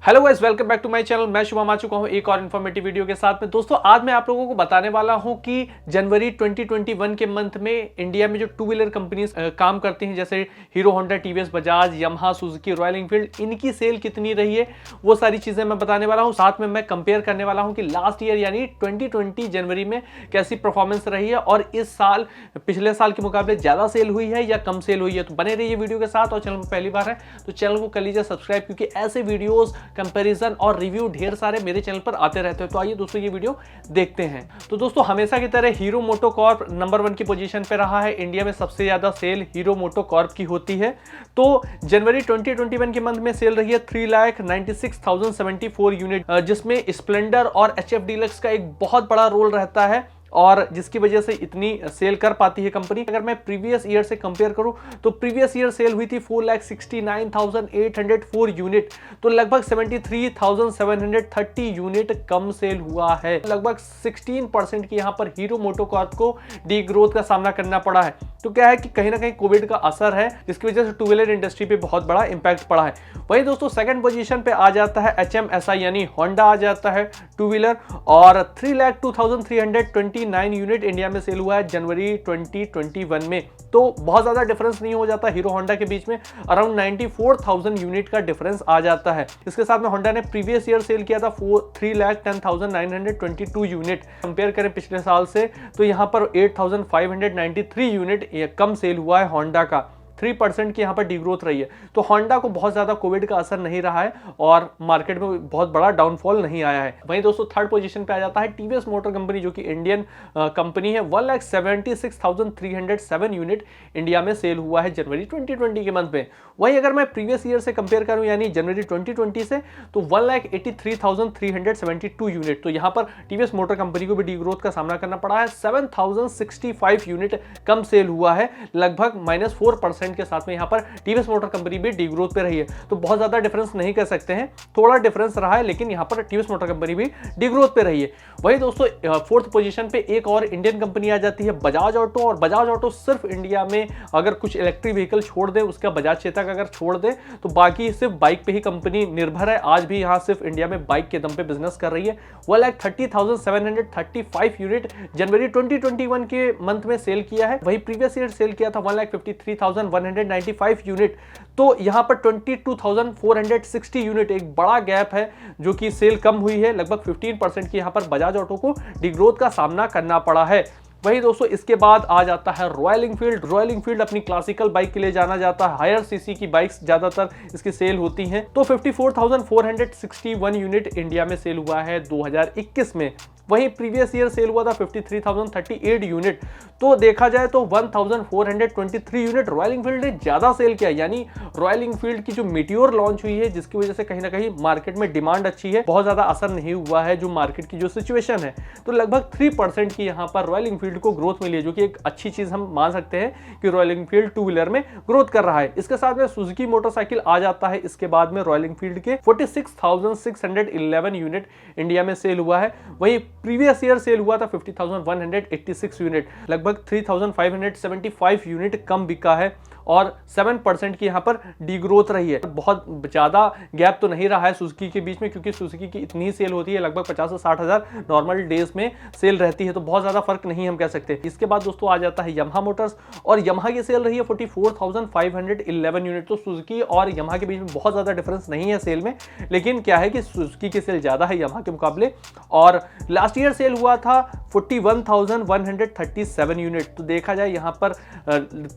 Hello guys, welcome back to my channel. मैं शुभम आ चुका हूं एक और इन्फॉर्मेटिव वीडियो के साथ में। दोस्तों आज मैं आप लोगों को बताने वाला हूं कि जनवरी 2021 के मंथ में इंडिया में जो टू व्हीलर कंपनीज काम करती हैं, जैसे hero Honda, TVS, Bajaj, Yamaha, Suzuki, royal Enfield, इनकी सेल कितनी रही है वो सारी चीजें मैं बताने वाला हूँ। साथ में मैं कंपेयर करने वाला हूँ कि लास्ट ईयर यानी 2020 जनवरी में कैसी परफॉर्मेंस रही है और इस साल पिछले साल के मुकाबले ज्यादा सेल हुई है या कम सेल हुई है। तो बने रहिए वीडियो के साथ और चैनल पर पहली बार है तो चैनल को कर लीजिए सब्सक्राइब, क्योंकि ऐसे वीडियोस, कंपैरिजन और रिव्यू ढेर सारे मेरे चैनल पर आते रहते हैं। तो आइए दोस्तों ये वीडियो देखते हैं। तो दोस्तों हमेशा की तरह हीरो मोटोकॉर्प नंबर 1 की पोजीशन पे रहा है। इंडिया में सबसे ज्यादा सेल हीरो मोटोकॉर्प की होती है। तो जनवरी 2021 के मंथ में सेल रही है 3,96,074 यूनिट, जिसमें स्प्लेंडर और HF डीलक्स का एक बहुत बड़ा रोल रहता है और जिसकी वजह से इतनी सेल कर पाती है कंपनी। अगर मैं प्रीवियस ईयर से कंपेयर करूं तो प्रीवियस ईयर सेल हुई थी 4,69,804 यूनिट, तो लगभग 73,730 यूनिट कम सेल हुआ है। लगभग 16% की यहां पर हीरो मोटोकॉर्प को डी ग्रोथ का सामना करना पड़ा है। तो क्या है कि कहीं ना कहीं कोविड का असर है, जिसकी वजह से टू व्हीलर इंडस्ट्री पे बहुत बड़ा इंपैक्ट पड़ा है। वहीं दोस्तों सेकंड पोजीशन पे आ जाता है HMSI यानी होंडा आ जाता है टू व्हीलर, और 3,02,329 यूनिट इंडिया में सेल हुआ है जनवरी 2021 में। तो बहुत ज्यादा डिफरेंस नहीं हो जाता हीरो होंडा के बीच में, अराउंड 94,000 यूनिट का डिफरेंस आ जाता है। इसके साथ में होंडा ने प्रीवियस ईयर सेल किया था 3,10,922 यूनिट। कंपेयर करें पिछले साल से तो यहां पर 8,593 यूनिट कम सेल हुआ है होंडा का। 3% की यहाँ पर डिग्रोथ रही है। तो होंडा को बहुत ज्यादा कोविड का असर नहीं रहा है और मार्केट में बहुत बड़ा डाउनफॉल नहीं आया है। वहीं दोस्तों थर्ड पोजीशन पे आ जाता है टीवीएस मोटर कंपनी, जो कि इंडियन कंपनी है। 1,76,307 यूनिट इंडिया में सेल हुआ है जनवरी 2020 के मंथ में। वहीं अगर मैं प्रीवियस ईयर से कंपेयर करूं यानी जनवरी 2020 से, तो 1,83,372 यूनिट। तो यहाँ पर टीवीएस मोटर कंपनी को भी डिग्रोथ का सामना करना पड़ा है। 7,065 यूनिट कम सेल हुआ है, लगभग -4% के साथ में यहाँ पर टीवीएस मोटर कंपनी भी डिग्रोथ पे रही है। तो बहुत ज्यादा डिफरेंस नहीं कर सकते हैं, थोड़ा डिफरेंस रहा है, लेकिन यहाँ पर टीवीएस मोटर कंपनी भी डिग्रोथ पे रही है। वही दोस्तों फोर्थ पोजीशन पे एक और इंडियन कंपनी आ जाती है, बजाज ऑटो। और बजाज ऑटो सिर्फ इंडिया में अगर कुछ इलेक्ट्रिक व्हीकल छोड़ दे, उसका बजाज चेतक अगर छोड़ दे, तो बाकी सिर्फ बाइक पे ही कंपनी निर्भर है। आज भी यहाँ सिर्फ इंडिया में बाइक के दम पे बिजनेस कर रही है। 1,30,735 यूनिट जनवरी 2021 के मंथ में सेल किया है। वही प्रीवियस ईयर सेल किया था 1,53,195 यूनिट। तो यहां पर 22,460 यूनिट, एक बड़ा गैप है जो कि सेल कम हुई है। लगभग 15% की यहां पर बजाज ऑटो को डिग्रोथ का सामना करना पड़ा है। वही दोस्तों इसके बाद आ जाता है रॉयल एनफील्ड। रॉयल एनफील्ड अपनी क्लासिकल बाइक के लिए जाना जाता है। हायर सीसी की बाइक्स ज्यादातर इसकी सेल होती हैं। तो 54,461 यूनिट इंडिया में सेल हुआ है 2021 में। वहीं प्रीवियस ईयर सेल हुआ था 53,038 यूनिट। तो देखा जाए तो 1,423 यूनिट रॉयल एनफील्ड ने ज्यादा सेल किया, यानी रॉयल एनफील्ड की जो मीटियोर लॉन्च हुई है, जिसकी वजह से कहीं ना कहीं मार्केट में डिमांड अच्छी है, बहुत ज्यादा असर नहीं हुआ है जो मार्केट की जो सिचुएशन है। तो लगभग 3% की यहाँ पर रॉयल एनफील्ड को ग्रोथ मिली है, जो कि एक अच्छी चीज हम मान सकते हैं कि रॉयल एनफील्ड टू व्हीलर में ग्रोथ कर रहा है। इसके साथ में सुजुकी मोटरसाइकिल आ जाता है इसके बाद में रॉयल एनफील्ड के 46,611 यूनिट इंडिया में सेल हुआ है। वही प्रीवियस ईयर सेल हुआ था 50,186 यूनिट, लगभग 3,575 यूनिट कम बिका है और 7% की यहां पर डिग्रोथ रही है। बहुत ज्यादा गैप तो नहीं रहा है सुजुकी के बीच में, क्योंकि सुजुकी की इतनी सेल होती है, लगभग 50 से 60 हजार नॉर्मल डेज में सेल रहती है। तो बहुत ज्यादा फर्क नहीं हम कह सकते। इसके बाद दोस्तों आ जाता है यमाहा मोटर्स, और यमाहा की सेल रही है 44,511 यूनिट। तो सुजुकी और यमाहा के बीच में बहुत ज्यादा डिफरेंस नहीं है सेल में, लेकिन क्या है कि सुजुकी की सेल ज्यादा है यमाहा के मुकाबले। और लास्ट ईयर सेल हुआ था 41,137 यूनिट। तो देखा जाए यहाँ पर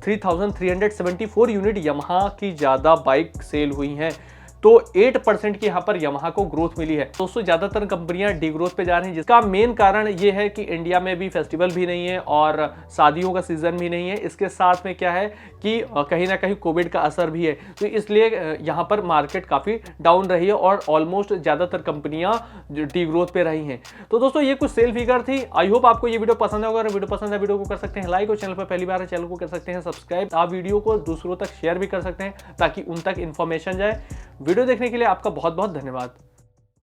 3,374 यूनिट यमाहा की ज्यादा बाइक सेल हुई हैं। तो 8% की यहाँ पर यमाहा को ग्रोथ मिली है। दोस्तों ज्यादातर कंपनियां डिग्रोथ पे जा रही हैं, जिसका मेन कारण ये है कि इंडिया में भी फेस्टिवल भी नहीं है और शादियों का सीजन भी नहीं है। इसके साथ में क्या है कि कहीं ना कहीं कोविड का असर भी है, तो इसलिए यहाँ पर मार्केट काफी डाउन रही है और ऑलमोस्ट ज्यादातर कंपनियां डिग्रोथ पे रही हैं। तो दोस्तों ये कुछ सेल फिगर थी। आई होप आपको ये वीडियो पसंद होगा। अगर वीडियो पसंद है, वीडियो को कर सकते हैं लाइक, और चैनल पर पहली बार है चैनल को कर सकते हैं सब्सक्राइब। आप वीडियो को दूसरों तक शेयर भी कर सकते हैं ताकि उन तक इंफॉर्मेशन जाए। वीडियो देखने के लिए आपका बहुत बहुत धन्यवाद।